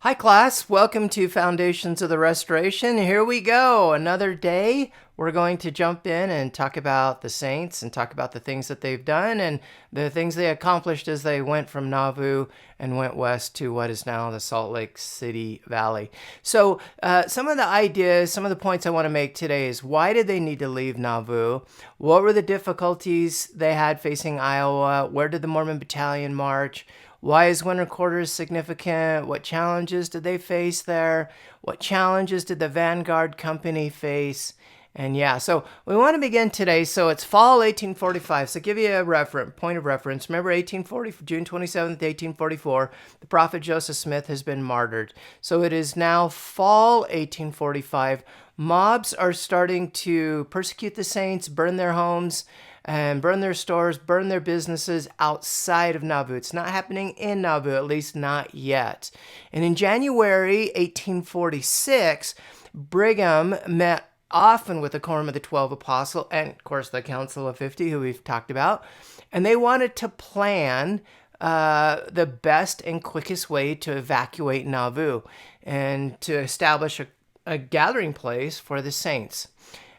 Hi, class. Welcome to Foundations of the Restoration. Here we go. Another day. We're going to jump in and talk about the saints and talk about the things that they've done and the things they accomplished as they went from Nauvoo and went west to what is now the Salt Lake City Valley. So some of the ideas, some of the points I want to make today is why did they need to leave Nauvoo? What were the difficulties they had facing Iowa? Where did the Mormon Battalion march? Why is winter quarters significant? What challenges did they face there? What challenges did the Vanguard Company face? And yeah, so we want to begin today. So it's fall 1845. So give you a point of reference. Remember 1840, June 27th, 1844, the prophet Joseph Smith has been martyred. So it is now fall 1845. Mobs are starting to persecute the saints, burn their homes, and burn their stores, burn their businesses outside of Nauvoo. It's not happening in Nauvoo, at least not yet. And in January 1846, Brigham met often with the Quorum of the 12 Apostles and, of course, the Council of 50, who we've talked about. And they wanted to plan the best and quickest way to evacuate Nauvoo and to establish a gathering place for the saints.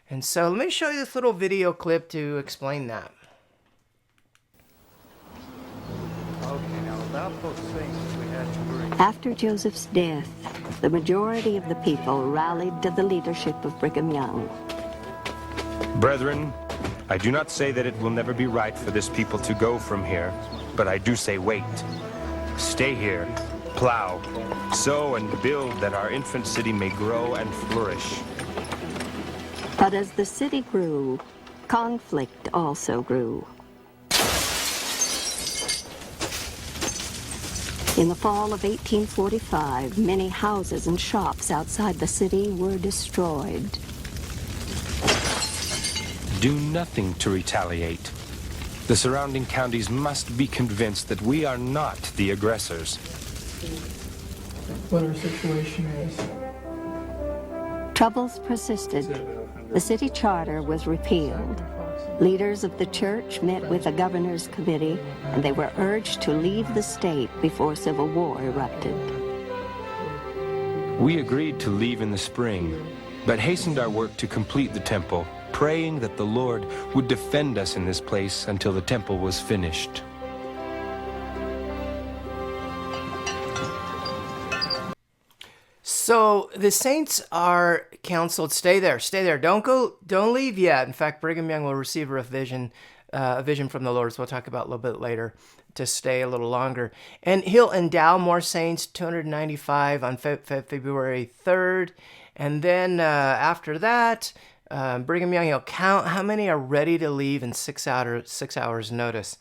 And so let me show you this little video clip to explain that. Okay, now about those saints we had to bring. After Joseph's death, the majority of the people rallied to the leadership of Brigham Young. Brethren, I do not say that it will never be right for this people to go from here, but I do say wait. Stay here, plow, sow and build that our infant city may grow and flourish. But as the city grew, conflict also grew. In the fall of 1845, many houses and shops outside the city were destroyed. Do nothing to retaliate. The surrounding counties must be convinced that we are not the aggressors. What our situation is. Troubles persisted. The city charter was repealed. Leaders of the church met with a governor's committee, and they were urged to leave the state before civil war erupted. We agreed to leave in the spring, but hastened our work to complete the temple, praying that the Lord would defend us in this place until the temple was finished. So the saints are counseled, stay there, don't leave yet. In fact, Brigham Young will receive a vision from the Lord, so we'll talk about a little bit later, to stay a little longer. And he'll endow more saints, 295 on February 3rd. And then after that, Brigham Young, he'll count how many are ready to leave in 6 hours notice.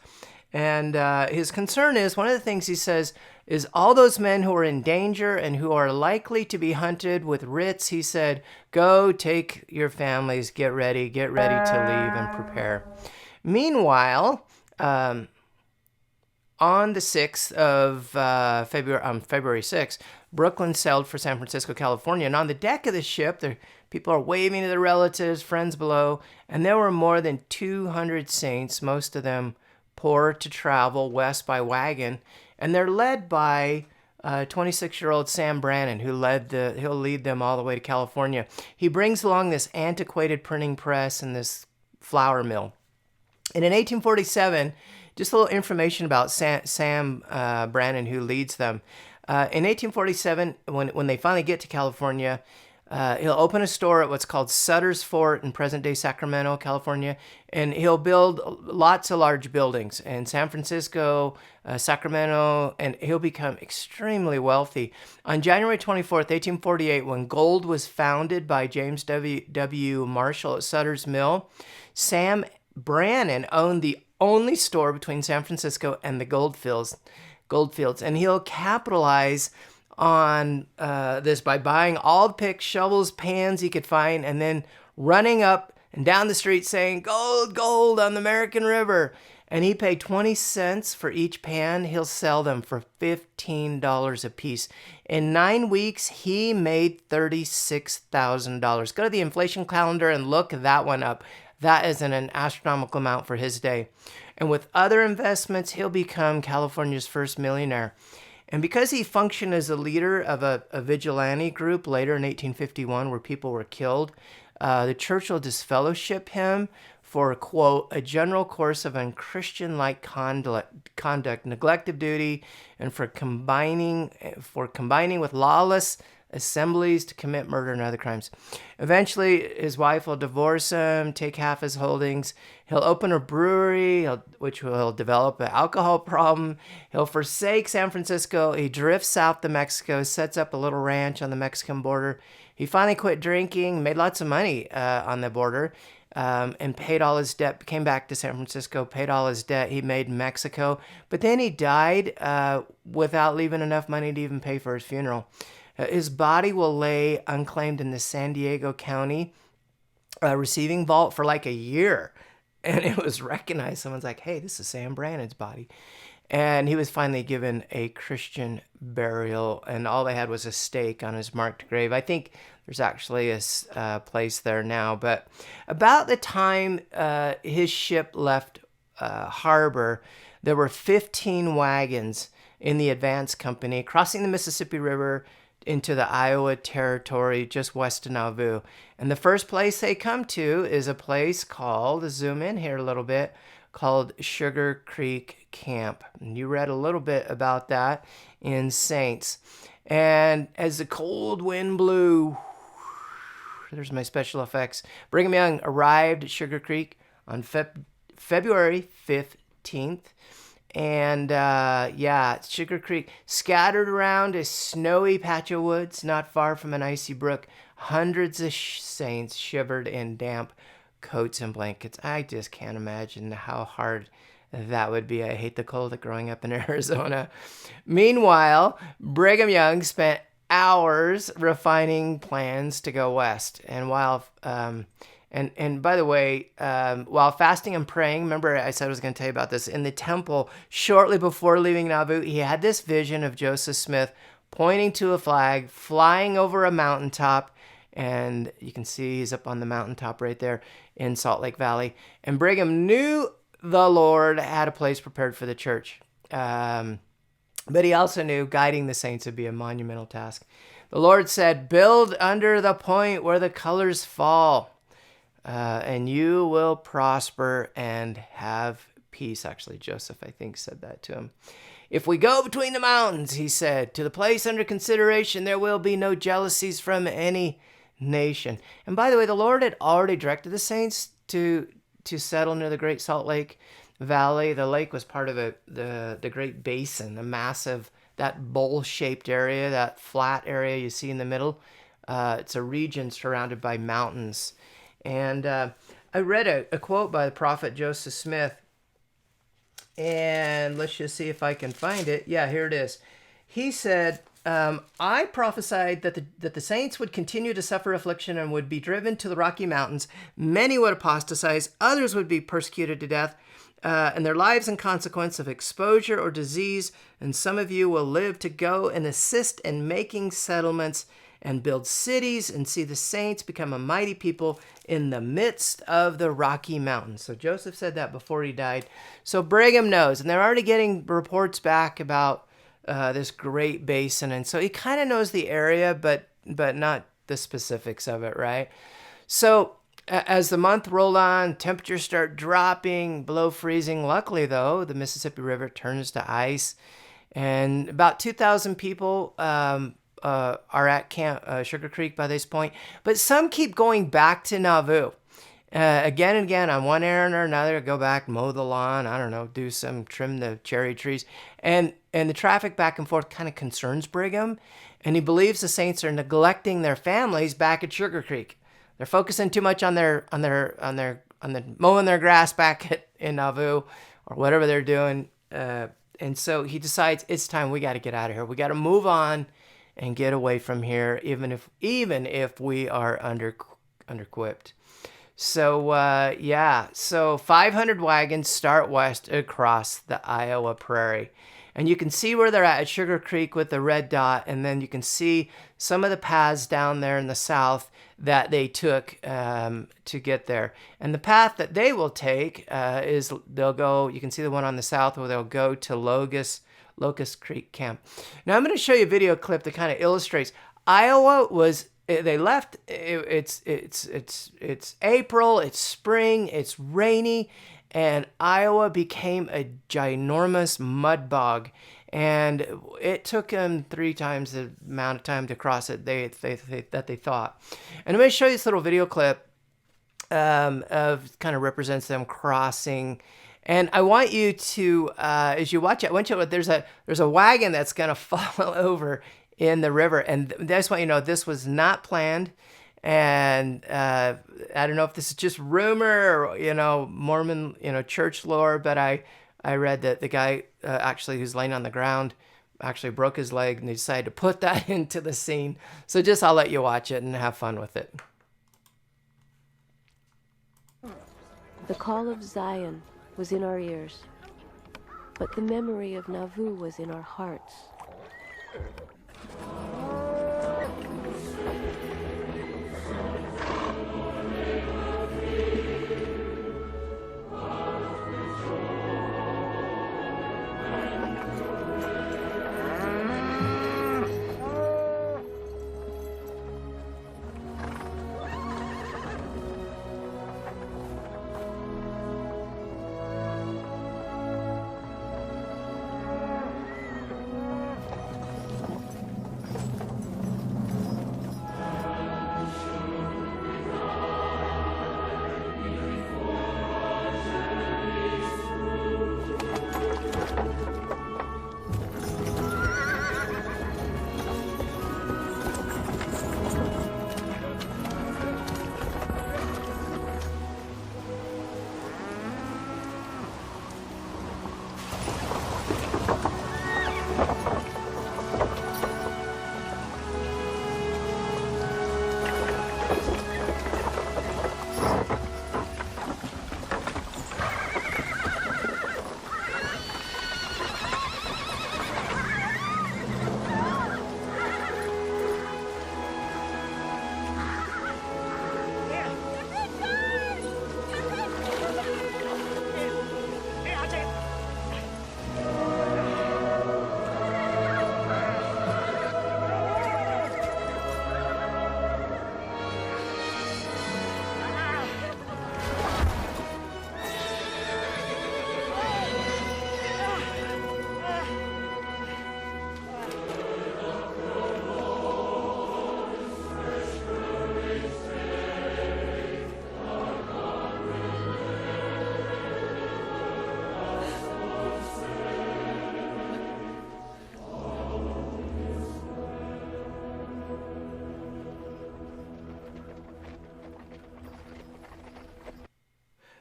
And his concern is, one of the things he says, is all those men who are in danger and who are likely to be hunted with writs, he said, go take your families, get ready to leave and prepare. Meanwhile, on the 6th of February 6th, Brooklyn sailed for San Francisco, California. And on the deck of the ship, people are waving to their relatives, friends below, and there were more than 200 saints, most of them poor to travel west by wagon. And they're led by 26-year-old Sam Brannan, he'll lead them all the way to California. He brings along this antiquated printing press and this flour mill. And in 1847, just a little information about Sam Brannan, who leads them. In 1847, when they finally get to California, he'll open a store at what's called Sutter's Fort in present-day Sacramento, California, and he'll build lots of large buildings in San Francisco, Sacramento, and he'll become extremely wealthy. On January 24th, 1848, when gold was founded by James W. Marshall at Sutter's Mill, Sam Brannan owned the only store between San Francisco and the goldfields, and he'll capitalize on this by buying all the picks, shovels, pans he could find, and then running up and down the street saying, gold, gold on the American River. And he paid 20 cents for each pan. He'll sell them for $15 a piece. In 9 weeks, he made $36,000. Go to the inflation calendar and look that one up. That is an astronomical amount for his day. And with other investments, he'll become California's first millionaire. And because he functioned as a leader of a vigilante group later in 1851 where people were killed, the church will disfellowship him for, quote, a general course of unchristian-like conduct, neglect of duty, and for combining with lawless assemblies to commit murder and other crimes. Eventually, his wife will divorce him, take half his holdings. He'll open a brewery, which will develop an alcohol problem. He'll forsake San Francisco. He drifts south to Mexico, sets up a little ranch on the Mexican border. He finally quit drinking, made lots of money on the border, and paid all his debt, came back to San Francisco, paid all his debt he made in Mexico. But then he died without leaving enough money to even pay for his funeral. His body will lay unclaimed in the San Diego County receiving vault for like a year. And it was recognized. Someone's like, hey, this is Sam Brannan's body. And he was finally given a Christian burial, and all they had was a stake on his marked grave. I think there's actually a place there now. But about the time his ship left harbor, there were 15 wagons in the advance company crossing the Mississippi River into the Iowa Territory just west of Nauvoo. And the first place they come to is a place called, zoom in here a little bit, called Sugar Creek Camp. And you read a little bit about that in Saints. And as the cold wind blew, there's my special effects, Brigham Young arrived at Sugar Creek on February 15th. And Sugar Creek, scattered around a snowy patch of woods not far from an icy brook, hundreds of saints shivered in damp coats and blankets. I just can't imagine how hard that would be. I hate the cold growing up in Arizona. Meanwhile, Brigham Young spent hours refining plans to go west. And while And by the way, while fasting and praying, remember I said I was going to tell you about this, in the temple, shortly before leaving Nauvoo, he had this vision of Joseph Smith pointing to a flag, flying over a mountaintop, and you can see he's up on the mountaintop right there in Salt Lake Valley. And Brigham knew the Lord had a place prepared for the church. But he also knew guiding the saints would be a monumental task. The Lord said, build under the point where the colors fall. And you will prosper and have peace. Actually, Joseph, I think, said that to him. If we go between the mountains, he said, to the place under consideration, there will be no jealousies from any nation. And by the way, the Lord had already directed the saints to settle near the Great Salt Lake Valley. The lake was part of the Great Basin, a massive, that bowl-shaped area, that flat area you see in the middle. It's a region surrounded by mountains. And I read a quote by the prophet Joseph Smith, and let's just see if I can find it. Yeah, here it is. He said, I prophesied that the saints would continue to suffer affliction and would be driven to the Rocky Mountains. Many would apostatize, others would be persecuted to death, and their lives in consequence of exposure or disease, and some of you will live to go and assist in making settlements and build cities and see the saints become a mighty people in the midst of the Rocky Mountains. So Joseph said that before he died. So Brigham knows, and they're already getting reports back about this great basin. And so he kind of knows the area, but not the specifics of it, right? So as the month rolled on, temperatures start dropping, below freezing. Luckily, though, the Mississippi River turns to ice. And about 2,000 people are at Camp Sugar Creek by this point. But some keep going back to Nauvoo. Again and again, on one errand or another, go back, mow the lawn, I don't know, trim the cherry trees. And the traffic back and forth kind of concerns Brigham. And he believes the saints are neglecting their families back at Sugar Creek. They're focusing too much on the mowing their grass back in Nauvoo or whatever they're doing. And so he decides it's time, we got to get out of here. We got to move on and get away from here, even if we are under-equipped. So, so 500 wagons start west across the Iowa prairie. And you can see where they're at Sugar Creek with the red dot, and then you can see some of the paths down there in the south that they took to get there. And the path that they will take is they'll go, you can see the one on the south where they'll go to Locust Creek camp. Now I'm going to show you a video clip that kind of illustrates. Iowa was, they left, it's April, it's spring, it's rainy, and Iowa became a ginormous mud bog. And it took them 3 times the amount of time to cross it that they thought. And I'm going to show you this little video clip of kind of represents them crossing. And I want you to, as you watch it, there's a wagon that's going to fall over in the river. And I just want you to know this was not planned. And I don't know if this is just rumor or, Mormon, church lore, but I read that the guy actually who's laying on the ground actually broke his leg, and they decided to put that into the scene. So I'll let you watch it and have fun with it. The call of Zion was in our ears, but the memory of Nauvoo was in our hearts.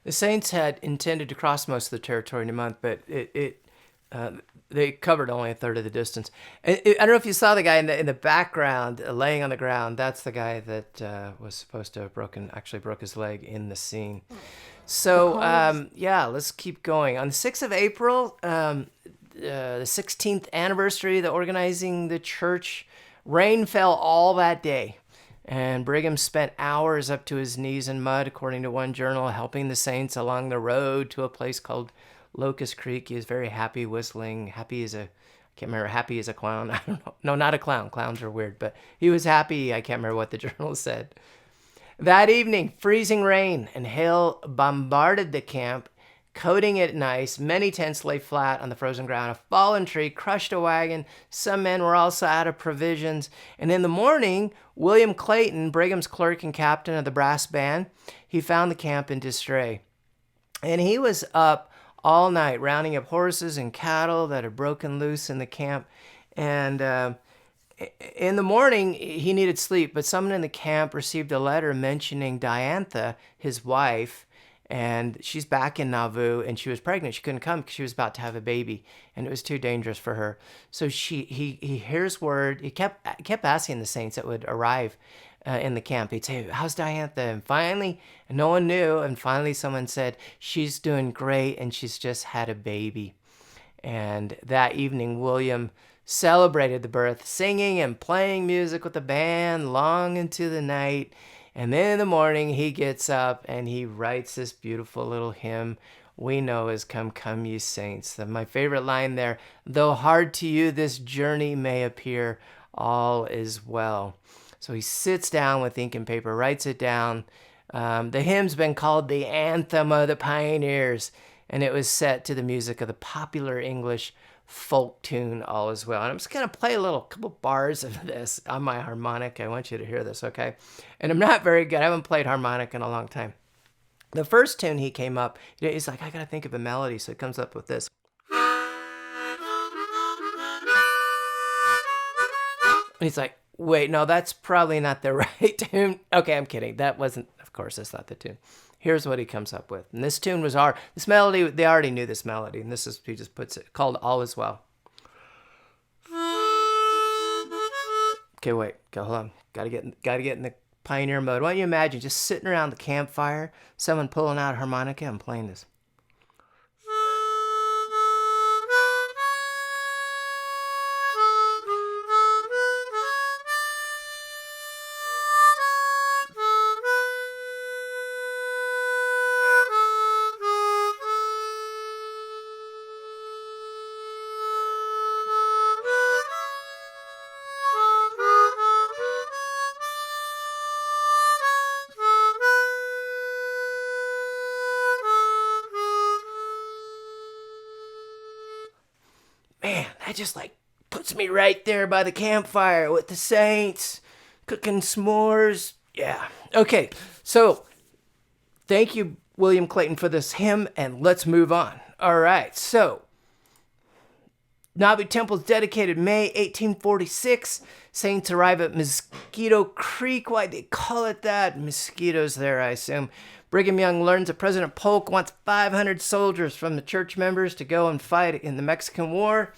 The Saints had intended to cross most of the territory in a month, but they covered only a third of the distance. I don't know if you saw the guy in the background laying on the ground. That's the guy that was supposed to have broke his leg in the scene. So let's keep going. On the 6th of April, the 16th anniversary of the organizing the church, rain fell all that day. And Brigham spent hours up to his knees in mud, according to one journal, helping the Saints along the road to a place called Locust Creek. He was very happy, whistling. Happy as a clown. I don't know. No, not a clown. Clowns are weird. But he was happy. I can't remember what the journal said. That evening, freezing rain and hail bombarded the camp, coating it in ice. Many tents lay flat on the frozen ground. A fallen tree crushed a wagon. Some men were also out of provisions. And in the morning, William Clayton, Brigham's clerk and captain of the brass band, he found the camp in disarray. And he was up all night rounding up horses and cattle that had broken loose in the camp. And in the morning, he needed sleep, but someone in the camp received a letter mentioning Diantha, his wife, and she's back in Nauvoo, and she was pregnant. She couldn't come because she was about to have a baby, and it was too dangerous for her. So he hears word. He kept asking the Saints that would arrive in the camp. He'd say, "How's Diantha?" And finally, no one knew, and finally someone said, "She's doing great, and she's just had a baby." And that evening, William celebrated the birth, singing and playing music with the band long into the night. And then in the morning, he gets up and he writes this beautiful little hymn, we know as Come, Come, Ye Saints. My favorite line there, though hard to you this journey may appear, all is well. So he sits down with ink and paper, writes it down. The hymn's been called the Anthem of the Pioneers, and it was set to the music of the popular English folk tune, All Is Well. And I'm just going to play a couple bars of this on my harmonica. I want you to hear this, okay? And I'm not very good. I haven't played harmonica in a long time. The first tune he came up, he's like, I got to think of a melody, so he comes up with this. And he's like, wait, no, that's probably not the right tune. Okay, I'm kidding. That wasn't, of course, that's not the tune. Here's what he comes up with. And this tune was this melody, they already knew this melody. And this is, he just puts it, called All Is Well. Okay, wait, hold on. Gotta get in the pioneer mode. Why don't you imagine just sitting around the campfire, someone pulling out a harmonica and playing this. Man, that just puts me right there by the campfire with the saints, cooking s'mores. Yeah. Okay, so thank you, William Clayton, for this hymn, and let's move on. All right, so Nauvoo Temple is dedicated May 1846. Saints arrive at Mosquito Creek. Why they call it that? Mosquitoes there, I assume. Brigham Young learns that President Polk wants 500 soldiers from the church members to go and fight in the Mexican War.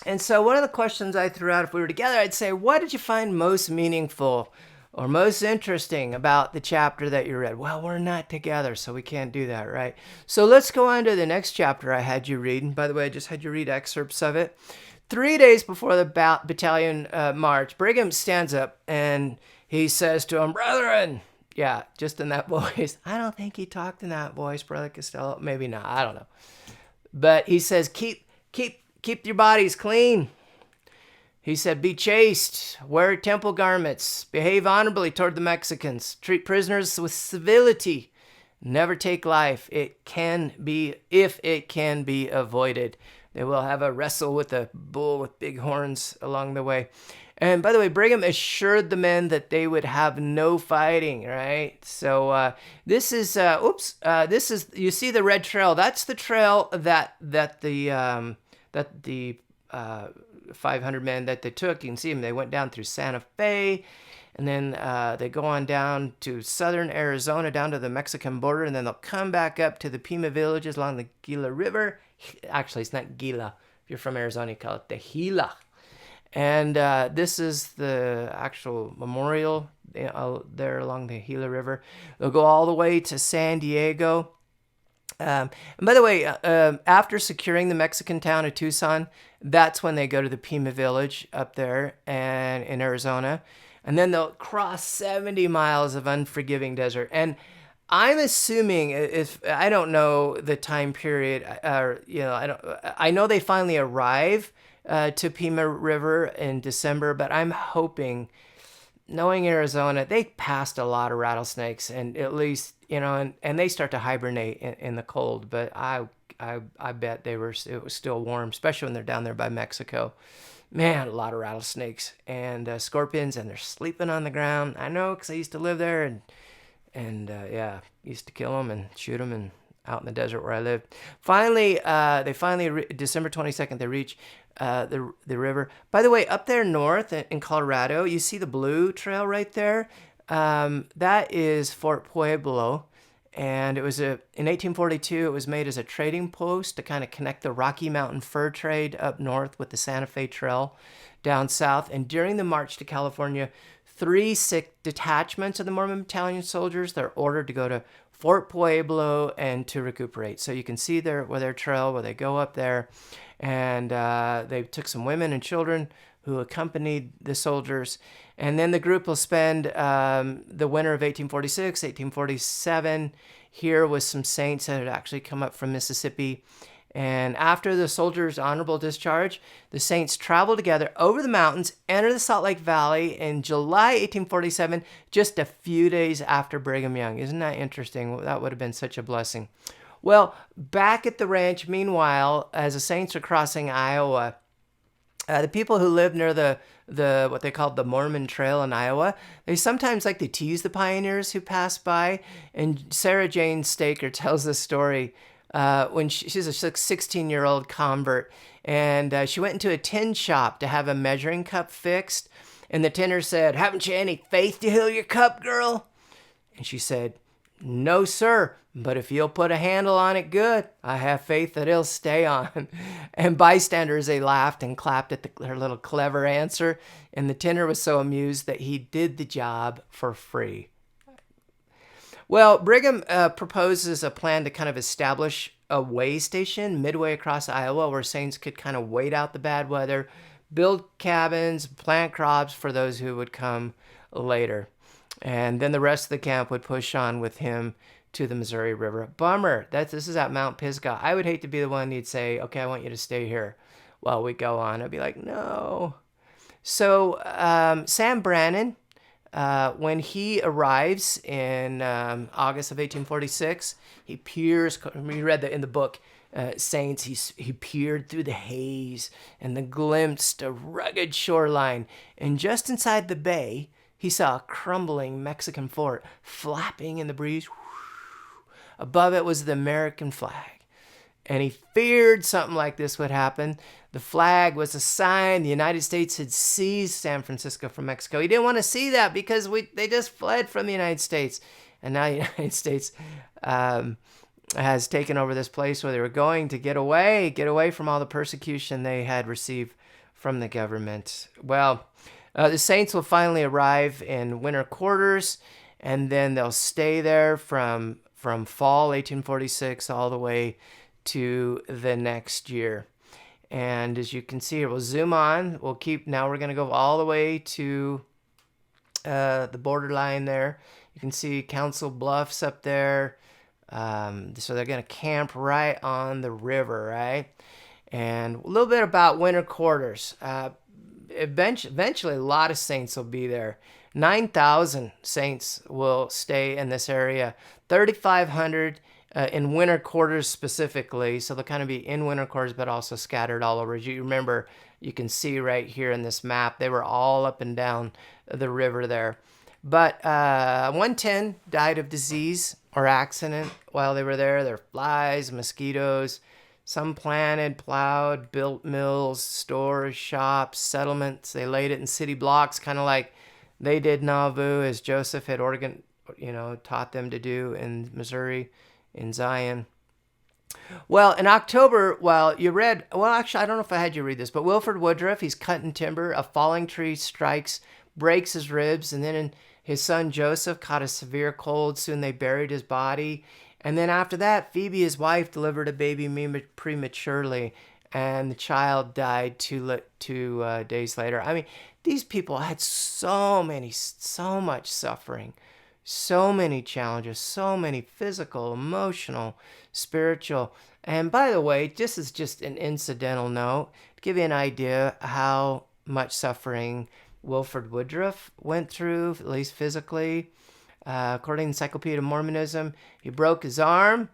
And so one of the questions I threw out if we were together, I'd say, what did you find most meaningful or most interesting about the chapter that you read? Well, we're not together, so we can't do that, right? So let's go on to the next chapter I had you read. And by the way, I just had you read excerpts of it. 3 days before the battalion march, Brigham stands up and he says to them, brethren, yeah, just in that voice. I don't think he talked in that voice, Brother Castillow. Maybe not. I don't know. But he says, keep your bodies clean. He said, be chaste, wear temple garments, behave honorably toward the Mexicans, treat prisoners with civility, never take life. If it can be avoided. They will have a wrestle with a bull with big horns along the way. And by the way, Brigham assured the men that they would have no fighting, right? So this is, you see the red trail. That's the trail that the 500 men that they took. You can see them. They went down through Santa Fe, and then they go on down to southern Arizona, down to the Mexican border, and then they'll come back up to the Pima villages along the Gila River. Actually, it's not Gila. If you're from Arizona, you call it the Gila. And this is the actual memorial there along the Gila River. They'll go all the way to San Diego. And by the way, after securing the Mexican town of Tucson, that's when they go to the Pima village up there and in Arizona. And then they'll cross 70 miles of unforgiving desert. And I'm assuming, if I don't know the time period, I know they finally arrive to Pima River in December, but I'm hoping, knowing Arizona, they passed a lot of rattlesnakes, and at least, and they start to hibernate in the cold. But I bet it was still warm, especially when they're down there by Mexico. Man, a lot of rattlesnakes and scorpions, and they're sleeping on the ground. I know, because I used to live there, and used to kill them and shoot them and out in the desert where I lived. Finally, December 22nd, they reach the river. By the way, up there north in Colorado, you see the blue trail right there. That is Fort Pueblo, and it was in 1842. It was made as a trading post to kind of connect the Rocky Mountain fur trade up north with the Santa Fe Trail down south. And during the march to California, 3 detachments of the Mormon Battalion soldiers, they're ordered to go to Fort Pueblo and to recuperate. So you can see their trail where they go up there, and they took some women and children who accompanied the soldiers. And then the group will spend the winter of 1846, 1847 here with some saints that had actually come up from Mississippi. And after the soldiers' honorable discharge, the saints travel together over the mountains, enter the Salt Lake Valley in July 1847, just a few days after Brigham Young. Isn't that interesting? That would have been such a blessing. Well, back at the ranch, meanwhile, as the saints are crossing Iowa, the people who live near the what they called the Mormon Trail in Iowa, they sometimes like to tease the pioneers who pass by. And Sarah Jane Staker tells this story when she's a 16-year-old convert, and she went into a tin shop to have a measuring cup fixed. And the tinner said, "Haven't you any faith to heal your cup, girl?" And she said, "No, sir, but if you'll put a handle on it good, I have faith that it'll stay on." And bystanders, they laughed and clapped at her little clever answer. And the tinner was so amused that he did the job for free. Well, Brigham proposes a plan to kind of establish a way station midway across Iowa where saints could kind of wait out the bad weather, build cabins, plant crops for those who would come later. And then the rest of the camp would push on with him to the Missouri River. Bummer. This is at Mount Pisgah. I would hate to be the one you'd say, "Okay, I want you to stay here while we go on." I'd be like, no. So Sam Brannan, when he arrives in August of 1846, he peers, we read that in the book, Saints, he peered through the haze and glimpsed a rugged shoreline. And just inside the bay, he saw a crumbling Mexican fort flapping in the breeze. Above it was the American flag. And he feared something like this would happen. The flag was a sign the United States had seized San Francisco from Mexico. He didn't want to see that because they just fled from the United States. And now the United States has taken over this place where they were going to get away from all the persecution they had received from the government. Well, the saints will finally arrive in winter quarters, and then they'll stay there from fall 1846 all the way to the next year. And as you can see here, we'll zoom on. Now we're going to go all the way to the borderline there. You can see Council Bluffs up there. So they're going to camp right on the river, right? And a little bit about winter quarters. Eventually, a lot of saints will be there. 9,000 saints will stay in this area. 3,500 in winter quarters specifically. So they'll kind of be in winter quarters, but also scattered all over. As you remember, you can see right here in this map, they were all up and down the river there. But 110 died of disease or accident while they were there. There were flies, mosquitoes. Some planted, plowed, built mills, stores, shops, settlements. They laid it in city blocks, kind of like they did Nauvoo, as Joseph had taught them to do in Missouri, in Zion. Well, in October, actually, I don't know if I had you read this, but Wilford Woodruff, he's cutting timber. A falling tree strikes, breaks his ribs, and then his son Joseph caught a severe cold. Soon they buried his body. And then after that, Phoebe, his wife, delivered a baby prematurely, and the child died 2 days later. I mean, these people had so much suffering, so many challenges, so many physical, emotional, spiritual. And by the way, this is just an incidental note to give you an idea how much suffering Wilford Woodruff went through, at least physically. According to the Encyclopedia of Mormonism, he broke his arm,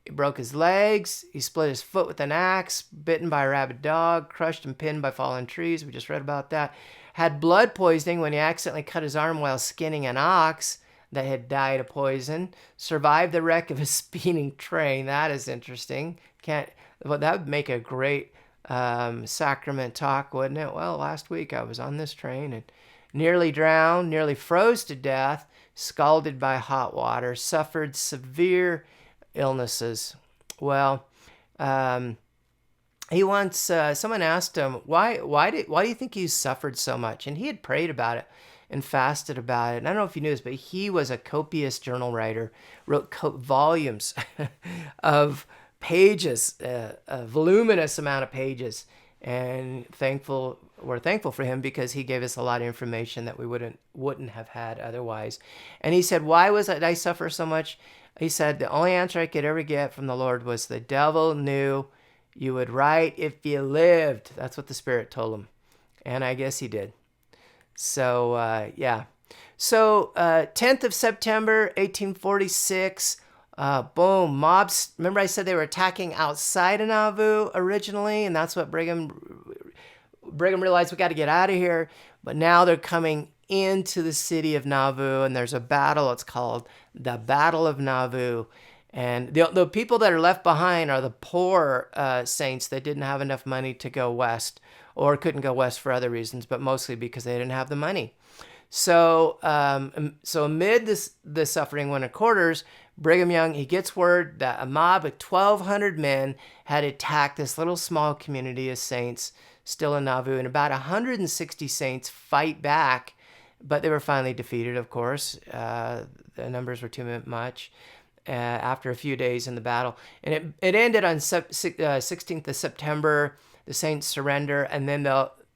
he broke his legs, he split his foot with an axe, bitten by a rabid dog, crushed and pinned by fallen trees. We just read about that. Had blood poisoning when he accidentally cut his arm while skinning an ox that had died of poison. Survived the wreck of a speeding train. That is interesting. That would make a great sacrament talk, wouldn't it? Well, last week I was on this train and nearly drowned, nearly froze to death, scalded by hot water, suffered severe illnesses. Well, he once, someone asked him, why do you think you suffered so much? And he had prayed about it and fasted about it. And I don't know if you knew this, but he was a copious journal writer, wrote volumes of pages, a voluminous amount of pages, and thankful we're thankful for him because he gave us a lot of information that we wouldn't have had otherwise. And he said, why was it I suffer so much? He said, the only answer I could ever get from the Lord was the devil knew you would write if you lived. That's what the Spirit told him. And I guess he did. So, yeah. So, 10th of September, 1846, boom, mobs. Remember I said they were attacking outside of Nauvoo originally, and that's what Brigham realized, we got to get out of here. But now they're coming into the city of Nauvoo, and there's a battle. It's called the Battle of Nauvoo. And the people that are left behind are the poor saints that didn't have enough money to go west, or couldn't go west for other reasons, but mostly because they didn't have the money. So amid the suffering winter quarters, Brigham Young, he gets word that a mob of 1,200 men had attacked this little small community of saints still in Nauvoo, and about 160 saints fight back, but they were finally defeated, of course. The numbers were too much after a few days in the battle. And it ended on 16th of September. The saints surrender, and then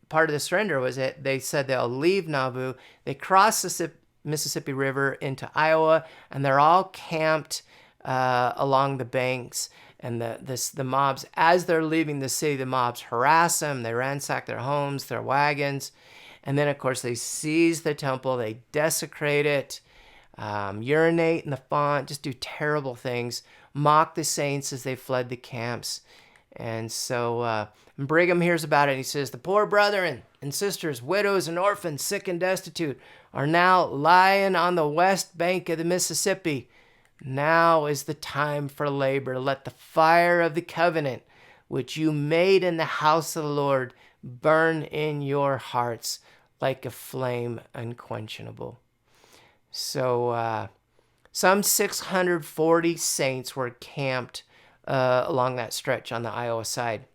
part of the surrender was they said they'll leave Nauvoo. They cross the Mississippi River into Iowa, and they're all camped along the banks. And the mobs, as they're leaving the city, the mobs harass them. They ransack their homes, their wagons. And then, of course, they seize the temple. They desecrate it, urinate in the font, just do terrible things, mock the saints as they fled the camps. And so Brigham hears about it, and he says, the poor brethren and sisters, widows and orphans, sick and destitute, are now lying on the west bank of the Mississippi. Now is the time for labor. Let the fire of the covenant, which you made in the house of the Lord, burn in your hearts like a flame unquenchable. So some 640 saints were camped along that stretch on the Iowa side.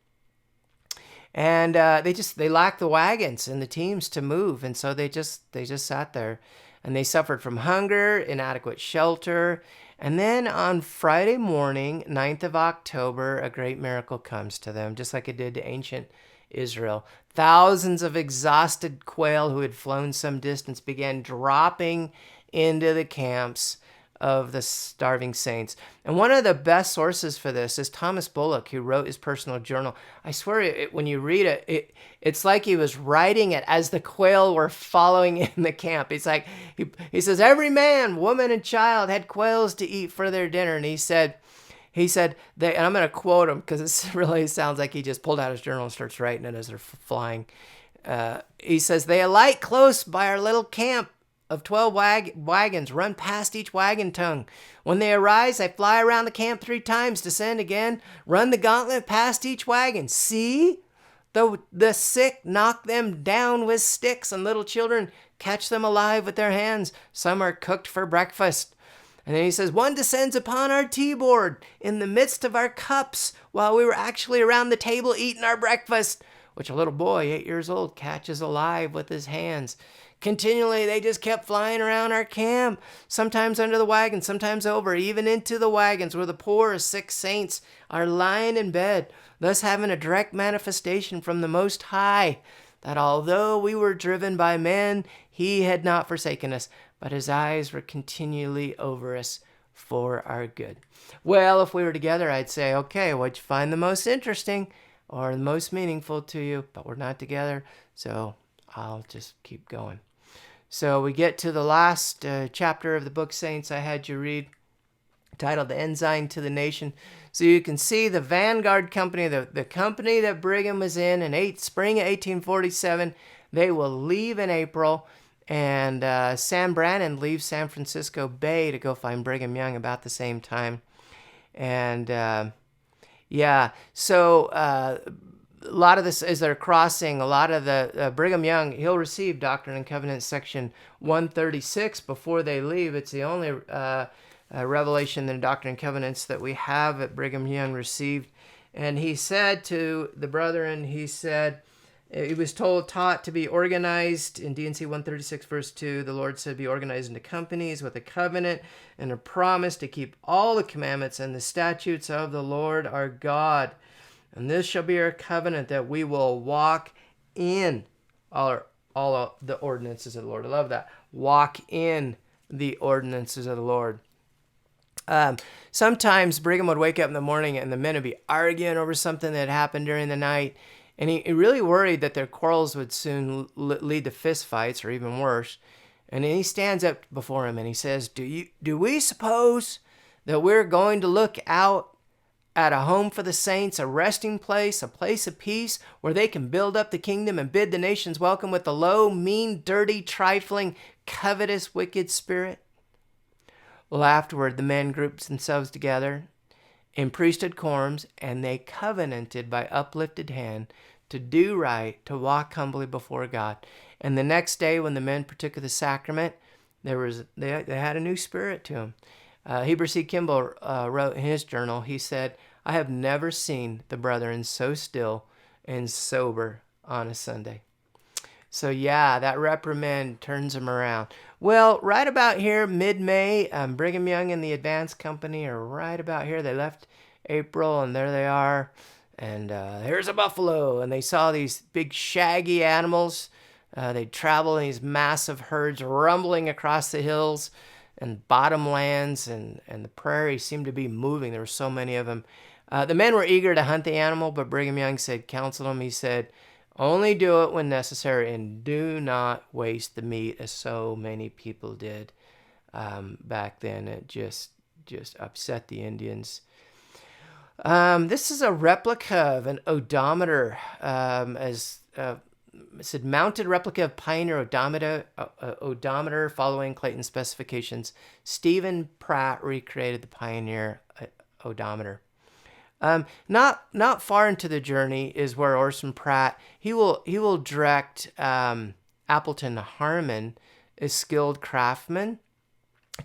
And they lacked the wagons and the teams to move, and so they just sat there, and they suffered from hunger, inadequate shelter. And then on Friday morning, 9th of October, a great miracle comes to them, just like it did to ancient Israel. Thousands of exhausted quail who had flown some distance began dropping into the camps of the starving saints. And one of the best sources for this is Thomas Bullock, who wrote his personal journal. I swear, when you read it, it's like he was writing it as the quail were following in the camp. It's like, he says, every man, woman, and child had quails to eat for their dinner. And he said, and I'm going to quote him because it really sounds like he just pulled out his journal and starts writing it as they're flying. He says, they alight close by our little camp of 12 wagons, run past each wagon tongue. When they arise, I fly around the camp 3 times, descend again, run the gauntlet past each wagon. See? The sick knock them down with sticks, and little children catch them alive with their hands. Some are cooked for breakfast. And then he says, one descends upon our tea board in the midst of our cups while we were actually around the table eating our breakfast, which a little boy, 8 years old, catches alive with his hands. Continually, they just kept flying around our camp, sometimes under the wagon, sometimes over, even into the wagons where the poor sick saints are lying in bed, thus having a direct manifestation from the Most High, that although we were driven by men, he had not forsaken us, but his eyes were continually over us for our good. Well, if we were together, I'd say, okay, what'd you find the most interesting or the most meaningful to you? But we're not together, so I'll just keep going. So we get to the last chapter of the book, Saints, I had you read, titled The Ensign to the Nation. So you can see the Vanguard Company, the company that Brigham was in spring of 1847, they will leave in April, and Sam Brannan leaves San Francisco Bay to go find Brigham Young about the same time. And so a lot of this, as they're crossing, a lot of the Brigham Young, he'll receive Doctrine and Covenants section 136 before they leave. It's the only revelation in Doctrine and Covenants that we have that Brigham Young received. And he said to the brethren, he was taught to be organized in D&C 136 verse 2. The Lord said be organized into companies with a covenant and a promise to keep all the commandments and the statutes of the Lord our God. And this shall be our covenant, that we will walk in all of the ordinances of the Lord. I love that. Walk in the ordinances of the Lord. Sometimes Brigham would wake up in the morning and the men would be arguing over something that happened during the night. And he really worried that their quarrels would soon lead to fist fights or even worse. And then he stands up before him and he says, Do we suppose that we're going to look out at a home for the saints, a resting place, a place of peace where they can build up the kingdom and bid the nations welcome with a low, mean, dirty, trifling, covetous, wicked spirit? Well, afterward, the men grouped themselves together in priesthood quorums, and they covenanted by uplifted hand to do right, to walk humbly before God. And the next day, when the men partook of the sacrament, they had a new spirit to them. Heber C. Kimball wrote in his journal, he said, I have never seen the brethren so still and sober on a Sunday. So yeah, that reprimand turns them around. Well, right about here, mid-May, Brigham Young and the Advance Company are right about here. They left April, and there they are. And here's a buffalo. And they saw these big shaggy animals. They'd travel in these massive herds rumbling across the hills and bottomlands, and the prairie seemed to be moving. There were so many of them. The men were eager to hunt the animal, but Brigham Young counseled them. He said, only do it when necessary, and do not waste the meat, as so many people did back then. It just upset the Indians. This is a replica of an odometer, it said mounted replica of Pioneer odometer following Clayton's specifications. Stephen Pratt recreated the Pioneer odometer. Not far into the journey is where Orson Pratt, he will direct Appleton Harmon, a skilled craftsman,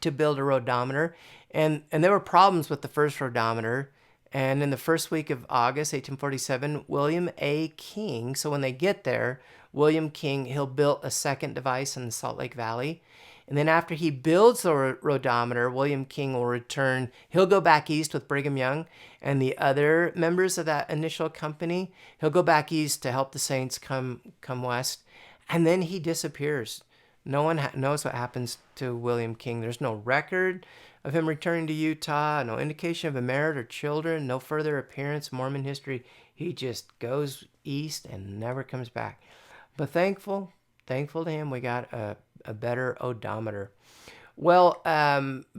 to build a rodometer. And there were problems with the first rodometer. And in the first week of August, 1847, William A. King, so when they get there, William King, he'll build a second device in the Salt Lake Valley. And then after he builds the rodometer, William King will return. He'll go back east with Brigham Young and the other members of that initial company. He'll go back east to help the saints come west. And then he disappears. No one knows what happens to William King. There's no record of him returning to Utah, no indication of a married or children, no further appearance in Mormon history. He just goes east and never comes back. But thankful to him, we got a better odometer. Well,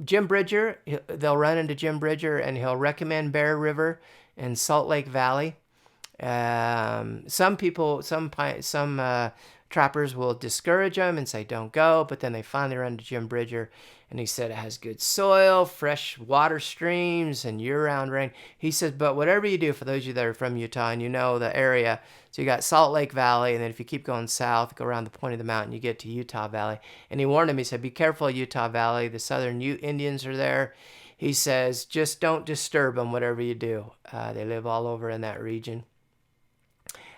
Jim Bridger, they'll run into Jim Bridger and he'll recommend Bear River and Salt Lake Valley. Some trappers will discourage them and say, don't go. But then they finally run into Jim Bridger and he said it has good soil, fresh water streams, and year-round rain. He says, but whatever you do, for those of you that are from Utah and you know the area, so you got Salt Lake Valley, and then if you keep going south, go around the point of the mountain, you get to Utah Valley. And he warned him, he said, be careful of Utah Valley. The southern Ute Indians are there. He says, just don't disturb them, whatever you do. They live all over in that region.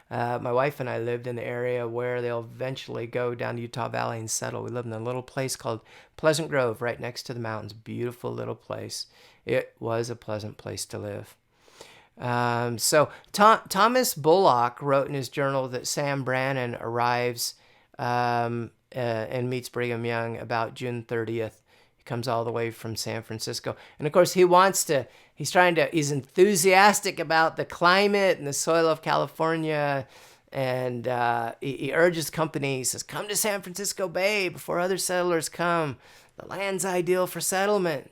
My wife and I lived in the area where they'll eventually go down to Utah Valley and settle. We lived in a little place called Pleasant Grove right next to the mountains. Beautiful little place. It was a pleasant place to live. So Thomas Bullock wrote in his journal that Sam Brannan arrives and meets Brigham Young about June 30th. He comes all the way from San Francisco. And of course, he's enthusiastic about the climate and the soil of California. And he urges company, he says, come to San Francisco Bay before other settlers come. The land's ideal for settlement.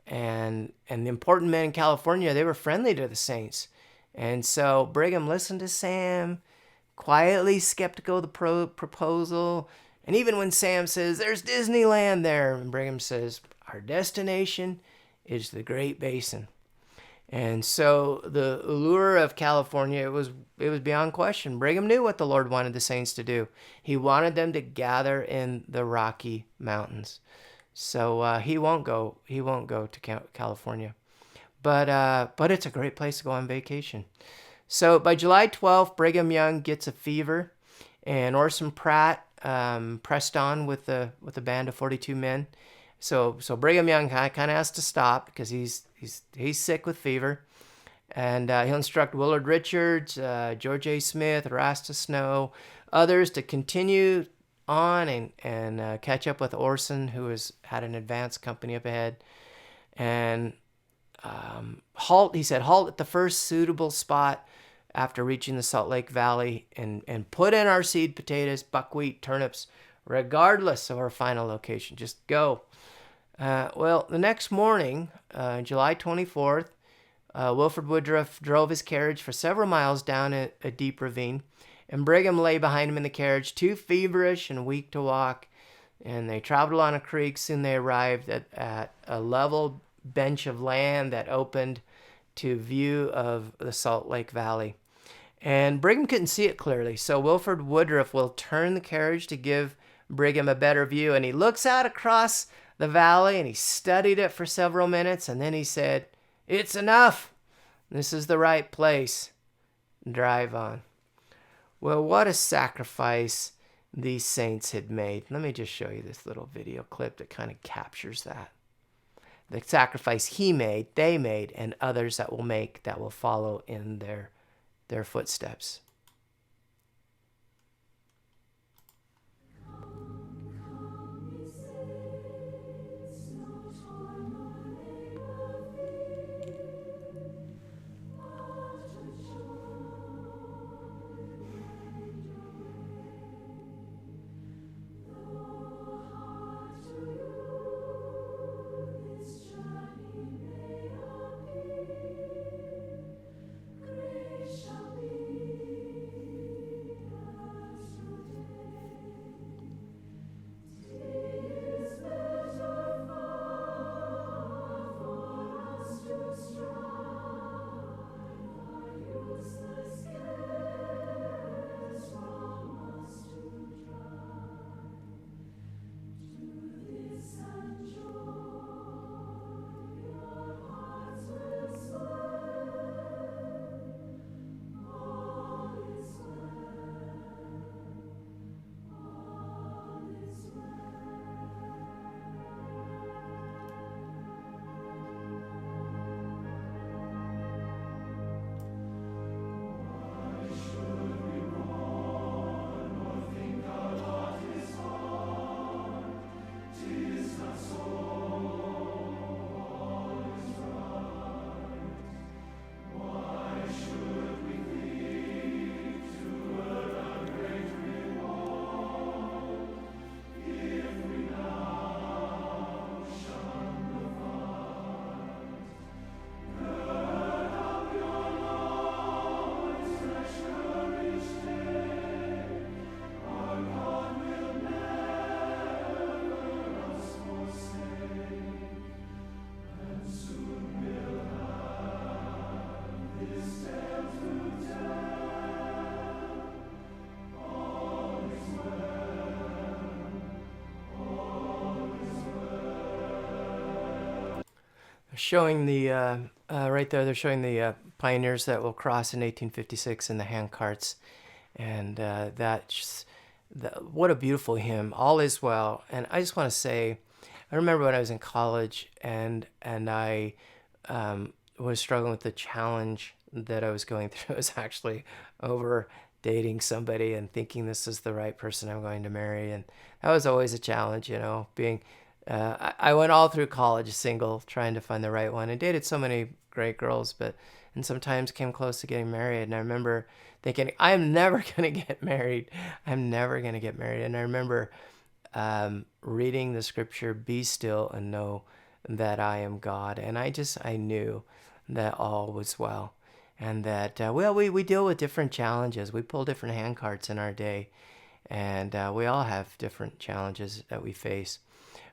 And the important men in California, they were friendly to the saints. And so Brigham listened to Sam, quietly skeptical of the proposal. And even when Sam says, there's Disneyland there, and Brigham says, our destination is the Great Basin. And so the allure of California, it was beyond question. Brigham knew what the Lord wanted the saints to do. He wanted them to gather in the Rocky Mountains. So he won't go to California. But it's a great place to go on vacation. So by July 12th, Brigham Young gets a fever, and Orson Pratt pressed on with a band of 42 men. So Brigham Young kind of has to stop because he's sick with fever, and he'll instruct Willard Richards, George A. Smith, Erastus Snow, others to continue on and catch up with Orson, who had an advance company up ahead, and halt. He said, halt at the first suitable spot after reaching the Salt Lake Valley, and put in our seed potatoes, buckwheat, turnips, regardless of our final location. Just go. Well, the next morning, July 24th, Wilford Woodruff drove his carriage for several miles down a deep ravine, and Brigham lay behind him in the carriage, too feverish and weak to walk. And they traveled along a creek. Soon they arrived at a level bench of land that opened to view of the Salt Lake Valley. And Brigham couldn't see it clearly, so Wilford Woodruff will turn the carriage to give Brigham a better view. And he looks out across the valley, and he studied it for several minutes, and then he said, "It's enough. This is the right place. Drive on." Well, what a sacrifice these saints had made. Let me just show you this little video clip that kind of captures that. The sacrifice he made, they made, and others that will follow in their footsteps. Showing the right there, they're showing the pioneers that will cross in 1856 in the hand carts, and what a beautiful hymn. All is well. And I just want to say, I remember when I was in college, and I was struggling with the challenge that I was going through. It was actually over dating somebody and thinking this is the right person I'm going to marry, and that was always a challenge, being. I went all through college single, trying to find the right one, and dated so many great girls, and sometimes came close to getting married. And I remember thinking, I'm never going to get married. I'm never going to get married. And I remember reading the scripture, "Be still and know that I am God." And I knew that all was well. And that, we deal with different challenges. We pull different hand carts in our day. And we all have different challenges that we face.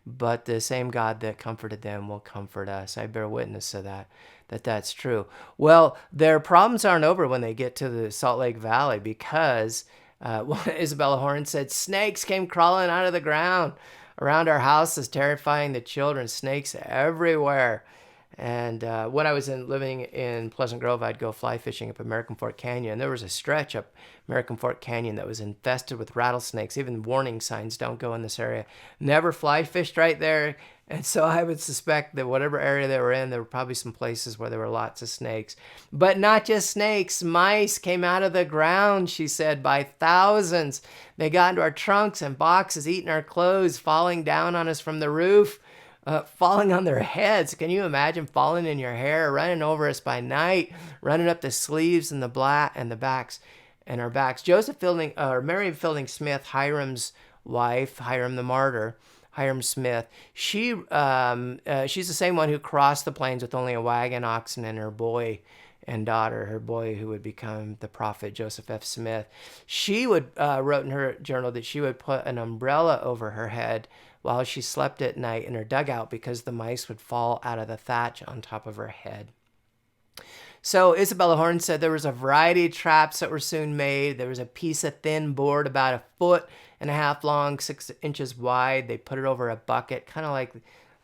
But the same God that comforted them will comfort us. I bear witness to that's true. Well, their problems aren't over when they get to the Salt Lake Valley, because Isabella Horn said, snakes came crawling out of the ground around our houses, terrifying the children. Snakes everywhere. And when I was living in Pleasant Grove, I'd go fly fishing up American Fork Canyon. There was a stretch up American Fork Canyon that was infested with rattlesnakes. Even warning signs, don't go in this area. Never fly fished right there. And so I would suspect that whatever area they were in, there were probably some places where there were lots of snakes. But not just snakes. Mice came out of the ground, she said, by thousands. They got into our trunks and boxes, eating our clothes, falling down on us from the roof. Falling on their heads. Can you imagine falling in your hair, running over us by night, running up the sleeves and the backs and our backs? Mary Fielding Smith, Hiram's wife, Hiram the martyr, Hiram Smith. She's the same one who crossed the plains with only a wagon, oxen, and her boy and daughter, her boy who would become the prophet Joseph F. Smith. She would wrote in her journal that she would put an umbrella over her head while she slept at night in her dugout because the mice would fall out of the thatch on top of her head. So Isabella Horn said there was a variety of traps that were soon made. There was a piece of thin board about 1.5 feet long, 6 inches wide. They put it over a bucket, kind of like,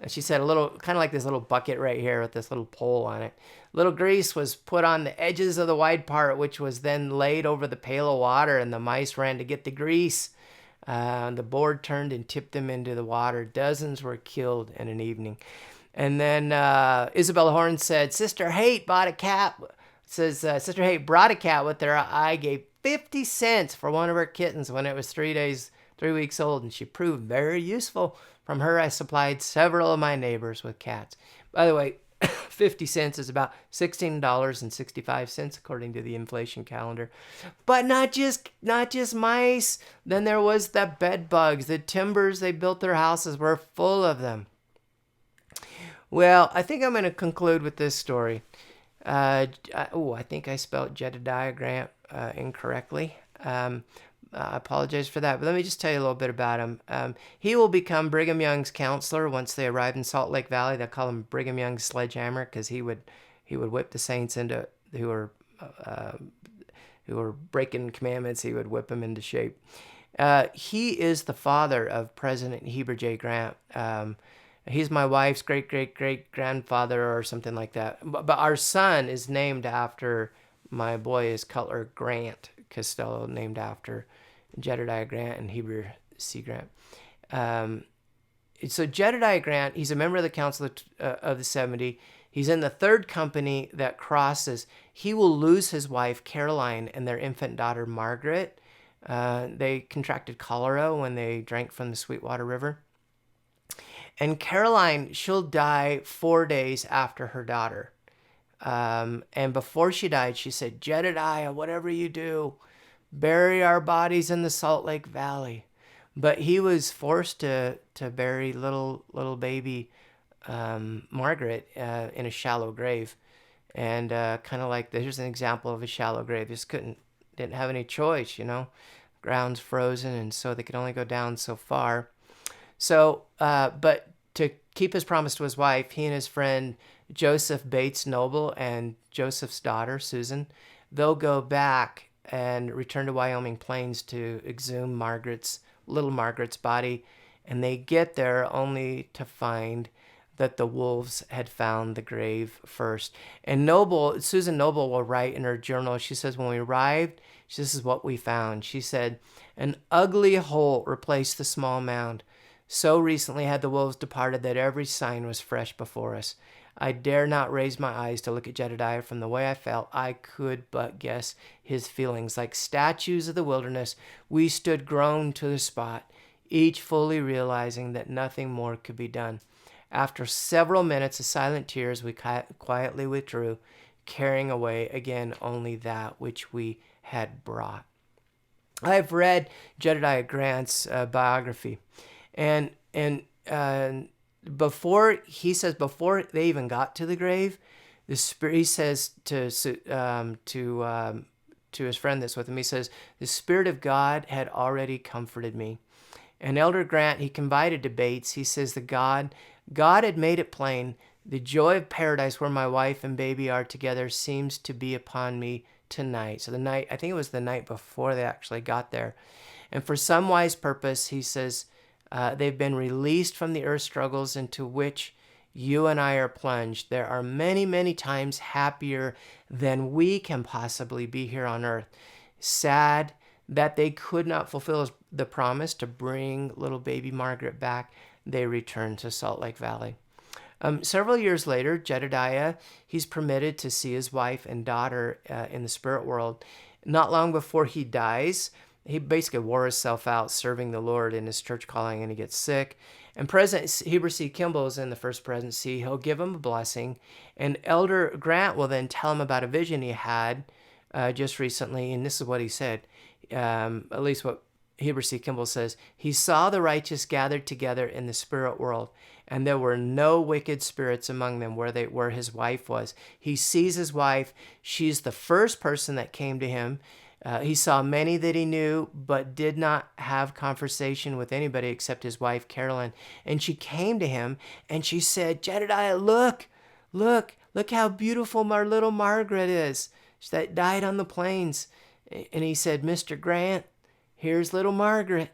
she said, kind of like this little bucket right here with this little pole on it. Little grease was put on the edges of the wide part, which was then laid over the pail of water, and the mice ran to get the grease. The board turned and tipped them into the water. Dozens were killed in an evening. And then Isabella Horn said, Sister Haight bought a cat. Sister Haight brought a cat with her. I gave 50 cents for one of her kittens when it was 3 weeks old, and she proved very useful. From her, I supplied several of my neighbors with cats. By the way, 50 cents is about $16.65 according to the inflation calendar. But not just mice. Then there was the bed bugs. The timbers they built their houses were full of them. Well, I think I'm going to conclude with this story. I think I spelled Jedediah Grant incorrectly. I apologize for that, but let me just tell you a little bit about him. He will become Brigham Young's counselor once they arrive in Salt Lake Valley. They call him Brigham Young's sledgehammer because he would whip the saints into who were breaking commandments. He would whip them into shape. He is the father of President Heber J. Grant. He's my wife's great-great-great-grandfather or something like that. But our son is named after my boy is Cutler Grant Castillow, named after Jedediah Grant and Heber C. Grant. So Jedediah Grant, he's a member of the Council of the 70. He's in the third company that crosses. He will lose his wife, Caroline, and their infant daughter, Margaret. They contracted cholera when they drank from the Sweetwater River. And Caroline, she'll die 4 days after her daughter. And before she died, she said, Jedediah, whatever you do, bury our bodies in the Salt Lake Valley. But he was forced to bury little baby Margaret in a shallow grave. And kind of like, here's an example of a shallow grave. Just didn't have any choice, Ground's frozen, and so they could only go down so far. So, but to keep his promise to his wife, he and his friend Joseph Bates Noble and Joseph's daughter, Susan, they'll go back and return to Wyoming Plains to exhume little Margaret's body. And they get there only to find that the wolves had found the grave first. And Susan Noble will write in her journal, she says, when we arrived, this is what we found. She said, an ugly hole replaced the small mound. So recently had the wolves departed that every sign was fresh before us. I dare not raise my eyes to look at Jedediah. From the way I felt, I could but guess his feelings. Like statues of the wilderness, we stood grown to the spot, each fully realizing that nothing more could be done. After several minutes of silent tears, we quietly withdrew, carrying away again only that which we had brought. I've read Jedediah Grant's biography, and before they even got to the grave, he says to his friend that's with him, he says, the Spirit of God had already comforted me. And Elder Grant, he confided to Bates, he says that God had made it plain, the joy of paradise where my wife and baby are together seems to be upon me tonight. So I think it was the night before they actually got there. And for some wise purpose, he says, they've been released from the earth struggles into which you and I are plunged. There are many, many times happier than we can possibly be here on earth. Sad that they could not fulfill the promise to bring little baby Margaret back. They returned to Salt Lake Valley. Several years later, Jedediah, he's permitted to see his wife and daughter in the spirit world. Not long before he dies, he basically wore himself out serving the Lord in his church calling, and he gets sick. And President Heber C. Kimball is in the first presidency. He'll give him a blessing, and Elder Grant will then tell him about a vision he had just recently, and this is what he said, at least what Heber C. Kimball says. He saw the righteous gathered together in the spirit world, and there were no wicked spirits among them where his wife was. He sees his wife. She's the first person that came to him. He saw many that he knew, but did not have conversation with anybody except his wife, Carolyn. And she came to him, and she said, Jedediah, look how beautiful our little Margaret is that died on the plains. And he said, Mr. Grant, here's little Margaret.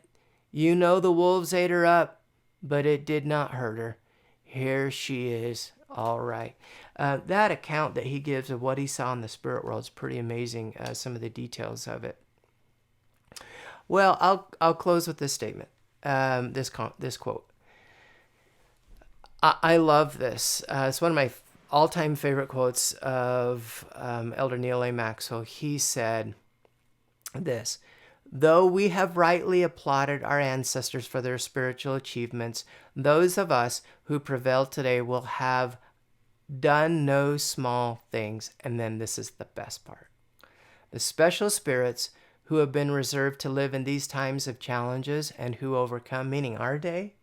You know the wolves ate her up, but it did not hurt her. Here she is, all right. That account that he gives of what he saw in the spirit world is pretty amazing, some of the details of it. Well, I'll close with this statement, this quote. I love this. It's one of my all-time favorite quotes of Elder Neal A. Maxwell. He said this: though we have rightly applauded our ancestors for their spiritual achievements, those of us who prevail today will have done no small things. And then this is the best part. The special spirits who have been reserved to live in these times of challenges and who overcome, meaning our day,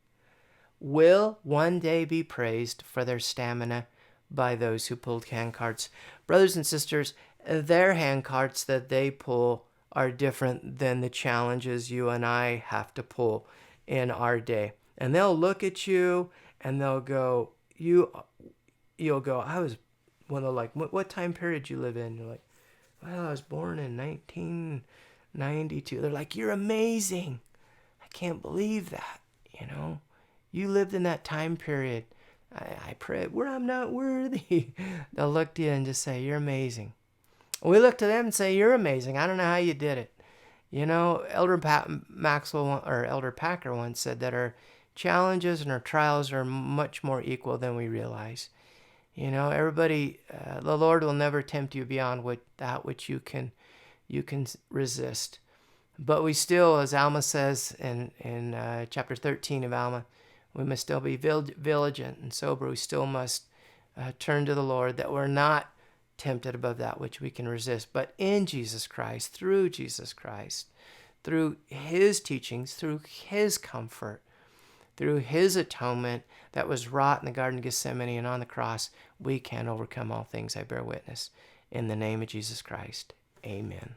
will one day be praised for their stamina by those who pulled handcarts. Brothers and sisters, their handcarts that they pull are different than the challenges you and I have to pull in our day. And they'll look at you and they'll go, you'll go, I was one of like, what time period you live in? You're like, well, I was born in 1992. They're like, you're amazing. I can't believe that, You lived in that time period. I pray, where I'm not worthy. They'll look to you and just say, you're amazing. We look to them and say, you're amazing. I don't know how you did it. Elder Maxwell or Elder Packer once said that our challenges and our trials are much more equal than we realize. Everybody, the Lord will never tempt you beyond that which you can resist. But we still, as Alma says in chapter 13 of Alma, we must still be vigilant and sober. We still must turn to the Lord, that we're not tempted above that which we can resist, but in Jesus Christ, through Jesus Christ, through his teachings, through his comfort, through his atonement that was wrought in the Garden of Gethsemane and on the cross, we can overcome all things. I bear witness. In the name of Jesus Christ, amen.